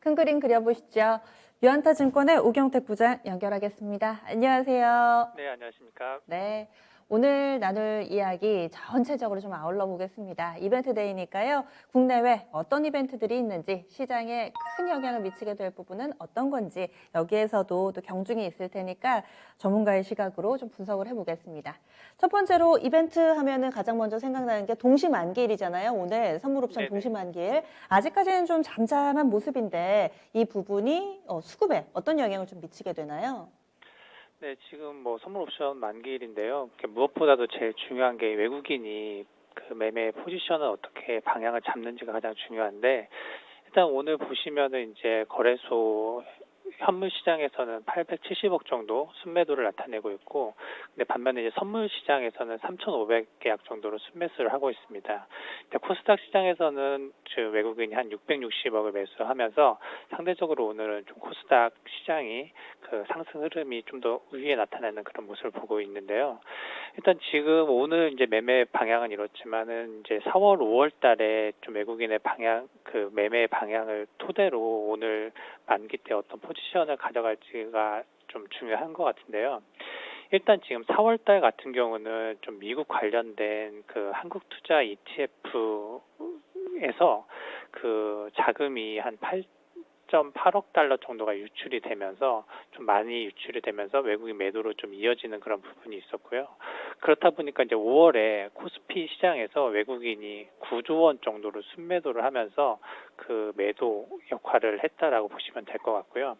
큰 그림 그려보시죠. 유한타증권의 오경택 부장 연결하겠습니다. 안녕하세요. 네, 안녕하십니까. 네. 오늘 나눌 이야기 전체적으로 좀 아울러 보겠습니다. 이벤트 데이니까요. 국내외 어떤 이벤트들이 있는지, 시장에 큰 영향을 미치게 될 부분은 어떤 건지, 여기에서도 또 경중이 있을 테니까 전문가의 시각으로 좀 분석을 해보겠습니다. 첫 번째로 이벤트 하면은 가장 먼저 생각나는 게 동시만기일이잖아요. 오늘 선물 옵션 네네. 동시만기일. 아직까지는 좀 잠잠한 모습인데 이 부분이 수급에 어떤 영향을 좀 미치게 되나요? 네, 지금 뭐 선물 옵션 만기일인데요. 무엇보다도 제일 중요한 게 외국인이 그 매매 포지션을 어떻게 방향을 잡는지가 가장 중요한데, 일단 오늘 보시면은 이제 거래소 현물 시장에서는 870억 정도 순매도를 나타내고 있고, 근데 반면에 이제 선물 시장에서는 3,500계약 정도로 순매수를 하고 있습니다. 근데 코스닥 시장에서는 외국인이 한 660억을 매수하면서 상대적으로 오늘은 좀 코스닥 시장이 그 상승 흐름이 좀 더 우위에 나타나는 그런 모습을 보고 있는데요. 일단 지금 오늘 이제 매매 방향은 이렇지만은 이제 4월, 5월 달에 좀 외국인의 방향, 그 매매 방향을 토대로 오늘 만기 때 어떤 포지션을 가져갈지가 좀 중요한 것 같은데요. 일단 지금 4월 달 같은 경우는 좀 미국 관련된 그 한국 투자 ETF에서 그 자금이 한 8.8억 달러 정도가 유출이 되면서 좀 많이 유출이 되면서 외국인 매도로 좀 이어지는 그런 부분이 있었고요. 그렇다 보니까 이제 5월에 코스피 시장에서 외국인이 9조 원 정도로 순매도를 하면서 그 매도 역할을 했다라고 보시면 될 것 같고요.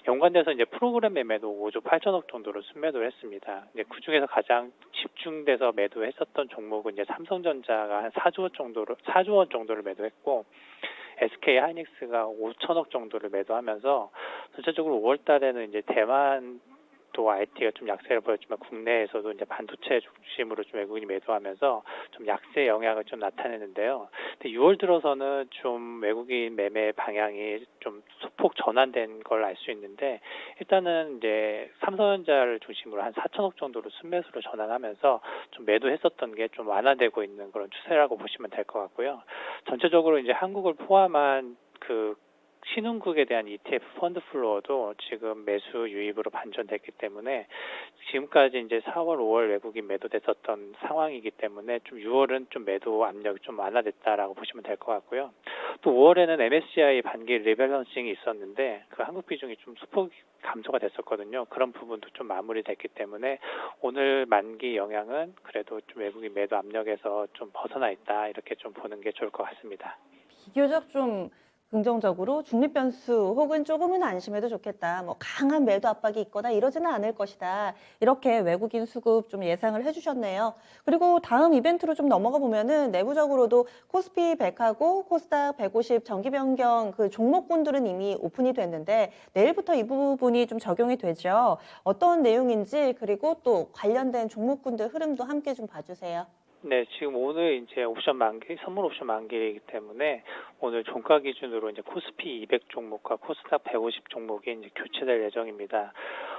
연관돼서 이제 프로그램 매매도 5조 8천억 정도로 순매도를 했습니다. 이제 그 중에서 가장 집중돼서 매도했었던 종목은 이제 삼성전자가 한 4조 원 정도를 매도했고, SK 하이닉스가 5천억 정도를 매도하면서 전체적으로 5월 달에는 이제 대만도 IT가 좀 약세를 보였지만 국내에서도 이제 반도체 중심으로 좀 외국인이 매도하면서 좀 약세 영향을 좀 나타내는데요. 근데 6월 들어서는 좀 외국인 매매 방향이 좀 소폭 전환된 걸 알 수 있는데, 일단은 이제 삼성전자를 중심으로 한 4천억 정도로 순매수로 전환하면서 좀 매도했었던 게 좀 완화되고 있는 그런 추세라고 보시면 될 것 같고요. 전체적으로 이제 한국을 포함한 그 신흥국에 대한 ETF 펀드 플로어도 지금 매수 유입으로 반전됐기 때문에 지금까지 이제 4월, 5월 외국인 매도됐었던 상황이기 때문에 좀 6월은 좀 매도 압력이 좀 완화됐다라고 보시면 될 것 같고요. 또 5월에는 MSCI 반기 리밸런싱이 있었는데 그 한국 비중이 좀 소폭 감소가 됐었거든요. 그런 부분도 좀 마무리됐기 때문에 오늘 만기 영향은 그래도 좀 외국인 매도 압력에서 좀 벗어나 있다, 이렇게 좀 보는 게 좋을 것 같습니다. 비교적 좀 긍정적으로 중립 변수 혹은 조금은 안심해도 좋겠다. 뭐 강한 매도 압박이 있거나 이러지는 않을 것이다. 이렇게 외국인 수급 좀 예상을 해주셨네요. 그리고 다음 이벤트로 좀 넘어가 보면은 내부적으로도 코스피 100하고 코스닥 150 정기 변경 그 종목군들은 이미 오픈이 됐는데 내일부터 이 부분이 좀 적용이 되죠. 어떤 내용인지 그리고 또 관련된 종목군들 흐름도 함께 좀 봐주세요. 네, 지금 오늘 이제 선물 옵션 만기이기 때문에 오늘 종가 기준으로 이제 코스피 200 종목과 코스닥 150 종목이 이제 교체될 예정입니다.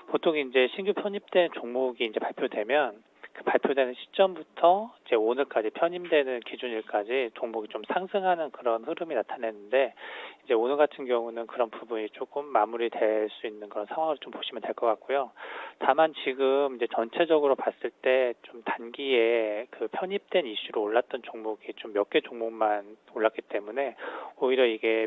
보통 이제 신규 편입된 종목이 이제 발표되면 그 발표되는 시점부터 이제 오늘까지 편입되는 기준일까지 종목이 좀 상승하는 그런 흐름이 나타내는데, 이제 오늘 같은 경우는 그런 부분이 조금 마무리될 수 있는 그런 상황으로 좀 보시면 될 것 같고요. 다만 지금 이제 전체적으로 봤을 때 좀 단기에 그 편입된 이슈로 올랐던 종목이 좀 몇 개 종목만 올랐기 때문에 오히려 이게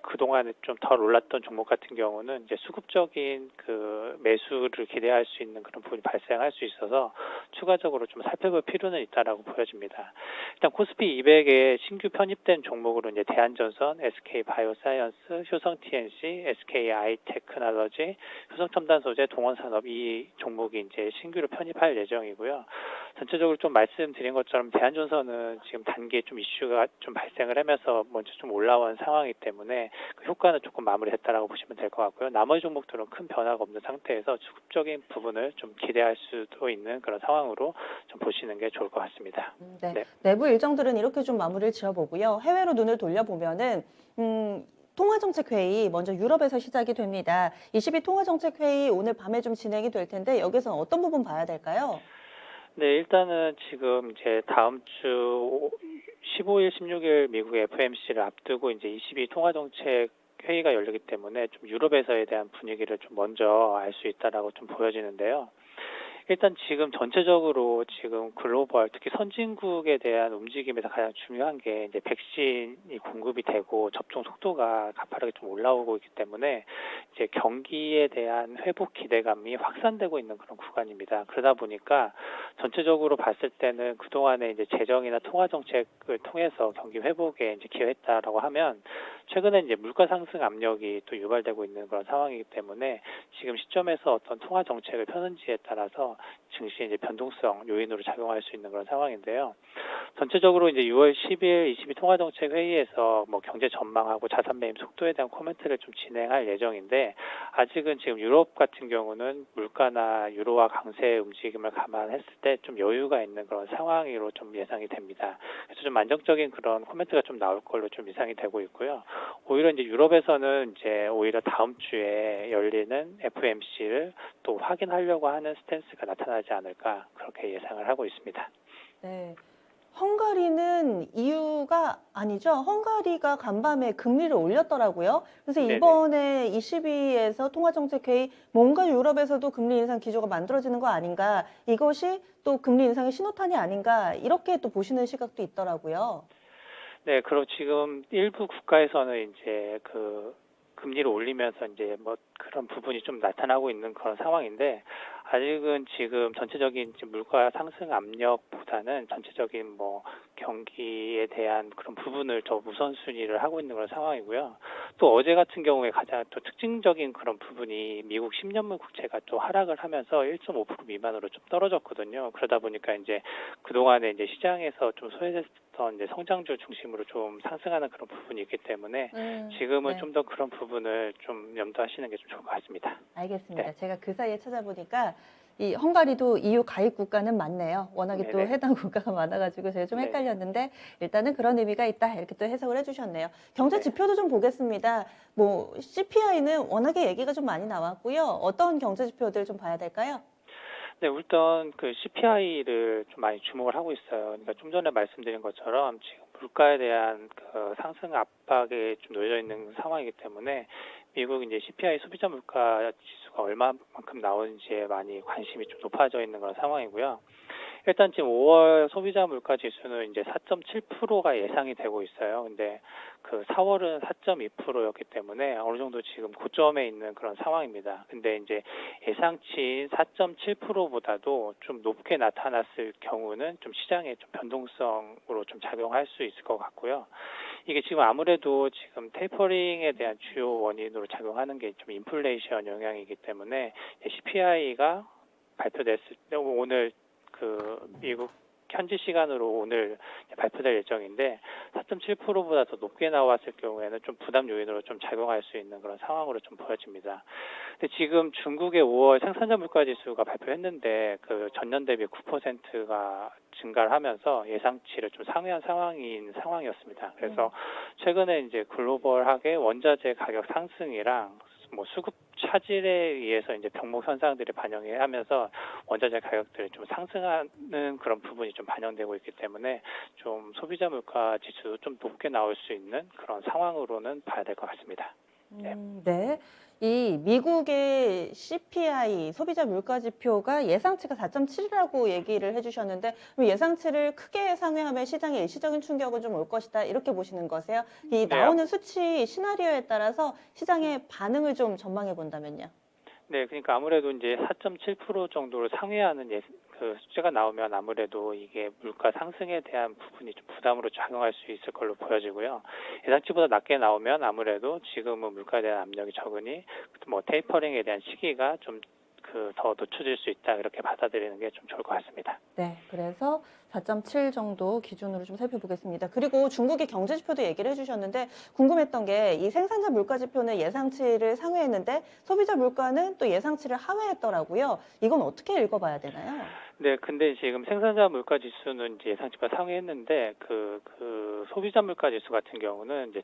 그동안에 좀 덜 올랐던 종목 같은 경우는 이제 수급적인 그 매수를 기대할 수 있는 그런 부분이 발생할 수 있어서 추가적으로 좀 살펴볼 필요는 있다라고 보여집니다. 일단 코스피 200에 신규 편입된 종목으로 이제 대한전선, SK 바이오사이언스, 효성 TNC, SK 아이테크놀로지, 효성 첨단 소재, 동원산업, 이 종목이 이제 신규로 편입할 예정이고요. 전체적으로 좀 말씀드린 것처럼 대한전선은 지금 단기에 좀 이슈가 좀 발생을 하면서 먼저 좀 올라온 상황이기 때문에 그 효과는 조금 마무리됐다라고 보시면 될 것 같고요. 나머지 종목들은 큰 변화가 없는 상태에서 수급적인 부분을 좀 기대할 수도 있는 그런 상황으로 좀 보시는 게 좋을 것 같습니다. 네. 네. 내부 일정들은 이렇게 좀 마무리를 지어보고요. 해외로 눈을 돌려보면은, 통화정책회의 먼저 유럽에서 시작이 됩니다. 22 통화정책회의 오늘 밤에 좀 진행이 될 텐데 여기서는 어떤 부분 봐야 될까요? 네, 일단은 지금 이제 다음 주 15일, 16일 미국 FMC를 앞두고 이제 22 통화 정책 회의가 열리기 때문에 좀 유럽에서에 대한 분위기를 좀 먼저 알 수 있다라고 좀 보여지는데요. 일단 지금 전체적으로 지금 글로벌, 특히 선진국에 대한 움직임에서 가장 중요한 게 이제 백신이 공급이 되고 접종 속도가 가파르게 좀 올라오고 있기 때문에 이제 경기에 대한 회복 기대감이 확산되고 있는 그런 구간입니다. 그러다 보니까 전체적으로 봤을 때는 그동안에 이제 재정이나 통화 정책을 통해서 경기 회복에 이제 기여했다라고 하면 최근에 이제 물가 상승 압력이 또 유발되고 있는 그런 상황이기 때문에 지금 시점에서 어떤 통화 정책을 펴는지에 따라서 증시의 이제 변동성 요인으로 작용할 수 있는 그런 상황인데요. 전체적으로 이제 6월 10일 22 통화정책 회의에서 뭐 경제 전망하고 자산 매입 속도에 대한 코멘트를 좀 진행할 예정인데 아직은 지금 유럽 같은 경우는 물가나 유로화 강세 움직임을 감안했을 때 좀 여유가 있는 그런 상황으로 좀 예상이 됩니다. 그래서 좀 안정적인 그런 코멘트가 좀 나올 걸로 좀 예상이 되고 있고요. 오히려 이제 유럽에서는 이제 오히려 다음 주에 열리는 FOMC를 또 확인하려고 하는 스탠스가 나타나지 않을까 그렇게 예상을 하고 있습니다. 네. 헝가리는 EU가 아니죠. 헝가리가 간밤에 금리를 올렸더라고요. 그래서 네네. 이번에 22에서 통화정책회의 뭔가 유럽에서도 금리 인상 기조가 만들어지는 거 아닌가. 이것이 또 금리 인상의 신호탄이 아닌가. 이렇게 또 보시는 시각도 있더라고요. 네, 그리고 지금 일부 국가에서는 이제 그 금리를 올리면서 이제 뭐 그런 부분이 좀 나타나고 있는 그런 상황인데 아직은 지금 전체적인 지금 물가 상승 압력보다는 전체적인 뭐 경기에 대한 그런 부분을 더 우선순위를 하고 있는 그런 상황이고요. 또 어제 같은 경우에 가장 또 특징적인 그런 부분이 미국 10년물 국채가 또 하락을 하면서 1.5% 미만으로 좀 떨어졌거든요. 그러다 보니까 이제 그동안에 이제 시장에서 좀 소외됐던 이제 성장주 중심으로 좀 상승하는 그런 부분이 있기 때문에 지금은 네. 좀 더 그런 부분을 좀 염두하시는 게 좀 좋을 것 같습니다. 알겠습니다. 네. 제가 그 사이에 찾아보니까 이 헝가리도 EU 가입 국가는 맞네요. 워낙에 또 네네. 해당 국가가 많아가지고 제가 좀 네. 헷갈렸는데 일단은 그런 의미가 있다 이렇게 또 해석을 해주셨네요. 경제 네. 지표도 좀 보겠습니다. 뭐 CPI는 워낙에 얘기가 좀 많이 나왔고요. 어떤 경제 지표들 좀 봐야 될까요? 네, 일단 그 CPI를 좀 많이 주목을 하고 있어요. 그러니까 좀 전에 말씀드린 것처럼 지금 물가에 대한 그 상승 압박에 좀 놓여 있는 상황이기 때문에 미국 이제 CPI 소비자 물가 지수가 얼마만큼 나오는지에 많이 관심이 좀 높아져 있는 그런 상황이고요. 일단 지금 5월 소비자 물가 지수는 이제 4.7%가 예상이 되고 있어요. 근데 그 4월은 4.2%였기 때문에 어느 정도 지금 고점에 있는 그런 상황입니다. 근데 이제 예상치인 4.7%보다도 좀 높게 나타났을 경우는 좀 시장에 좀 변동성으로 좀 작용할 수 있을 것 같고요. 이게 지금 아무래도 지금 테이퍼링에 대한 주요 원인으로 작용하는 게 좀 인플레이션 영향이기 때문에 CPI가 발표됐을 때 오늘 그 미국 현지 시간으로 오늘 발표될 예정인데 4.7%보다 더 높게 나왔을 경우에는 좀 부담 요인으로 좀 작용할 수 있는 그런 상황으로 좀 보여집니다. 근데 지금 중국의 5월 생산자 물가 지수가 발표했는데 그 전년 대비 9%가 증가를 하면서 예상치를 좀 상회한 상황이었습니다. 그래서 최근에 이제 글로벌하게 원자재 가격 상승이랑 뭐 수급 차질에 의해서 이제 병목 현상들이 반영이 하면서 원자재 가격들이 좀 상승하는 그런 부분이 좀 반영되고 있기 때문에 좀 소비자 물가 지수도 좀 높게 나올 수 있는 그런 상황으로는 봐야 될 것 같습니다. 네. 네. 이 미국의 CPI 소비자 물가 지표가 예상치가 4.7이라고 얘기를 해주셨는데 예상치를 크게 상회하면 시장에 일시적인 충격은 좀 올 것이다 이렇게 보시는 거세요? 이 네, 나오는 수치 시나리오에 따라서 시장의 반응을 좀 전망해 본다면요. 네, 그러니까 아무래도 이제 4.7% 정도를 상회하는 그 숫자가 나오면 아무래도 이게 물가 상승에 대한 부분이 좀 부담으로 작용할 수 있을 걸로 보여지고요. 예상치보다 낮게 나오면 아무래도 지금은 물가에 대한 압력이 적으니 뭐 테이퍼링에 대한 시기가 좀 더 늦춰질 수 있다 이렇게 받아들이는 게 좀 좋을 것 같습니다. 네, 그래서 4.7 정도 기준으로 좀 살펴보겠습니다. 그리고 중국의 경제 지표도 얘기를 해주셨는데 궁금했던 게 이 생산자 물가 지표는 예상치를 상회했는데 소비자 물가는 또 예상치를 하회했더라고요. 이건 어떻게 읽어봐야 되나요? 네, 근데 지금 생산자 물가 지수는 이제 예상치보다 상회했는데 그 소비자 물가 지수 같은 경우는 이제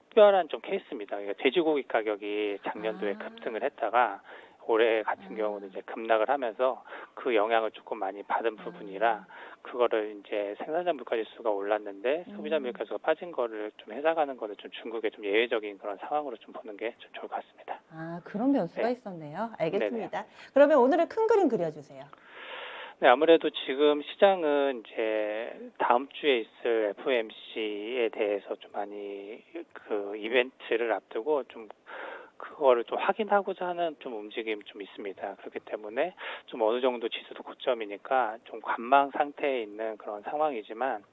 특별한 좀 케이스입니다. 그러니까 돼지고기 가격이 작년도에 아. 급등을 했다가 올해 같은 경우는 이제 급락을 하면서 그 영향을 조금 많이 받은 부분이라 그거를 이제 생산자 물가 지수가 올랐는데 소비자 물가 지수가 빠진 거를 좀 해석하는 거는 좀 중국의 좀 예외적인 그런 상황으로 좀 보는 게 좀 좋을 것 같습니다. 아, 그런 변수가 네. 있었네요. 알겠습니다. 그러면 오늘은 큰 그림 그려주세요. 네, 아무래도 지금 시장은 이제 다음 주에 있을 FOMC에 대해서 좀 많이 그 이벤트를 앞두고 좀 그거를 좀 확인하고자 하는 좀 움직임이 좀 있습니다. 그렇기 때문에 좀 어느 정도 지수도 고점이니까 좀 관망 상태에 있는 그런 상황이지만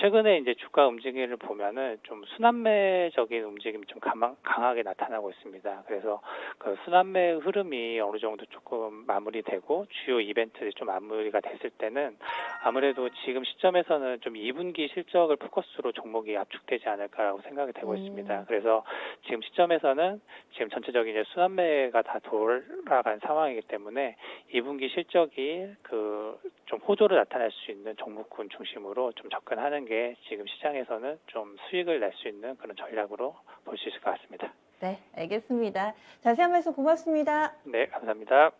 최근에 이제 주가 움직임을 보면은 좀 순환매적인 움직임이 좀 강하게 나타나고 있습니다. 그래서 그 순환매 흐름이 어느 정도 조금 마무리되고 주요 이벤트들이 좀 마무리가 됐을 때는 아무래도 지금 시점에서는 좀 2분기 실적을 포커스로 종목이 압축되지 않을까라고 생각이 되고 있습니다. 그래서 지금 시점에서는 지금 전체적인 이제 순환매가 다 돌아간 상황이기 때문에 2분기 실적이 그 좀 호조를 나타낼 수 있는 종목군 중심으로 좀 접근하는 게 지금 시장에서는 좀 수익을 낼 수 있는 그런 전략으로 볼 수 있을 것 같습니다. 네, 알겠습니다. 자세한 말씀 고맙습니다. 네, 감사합니다.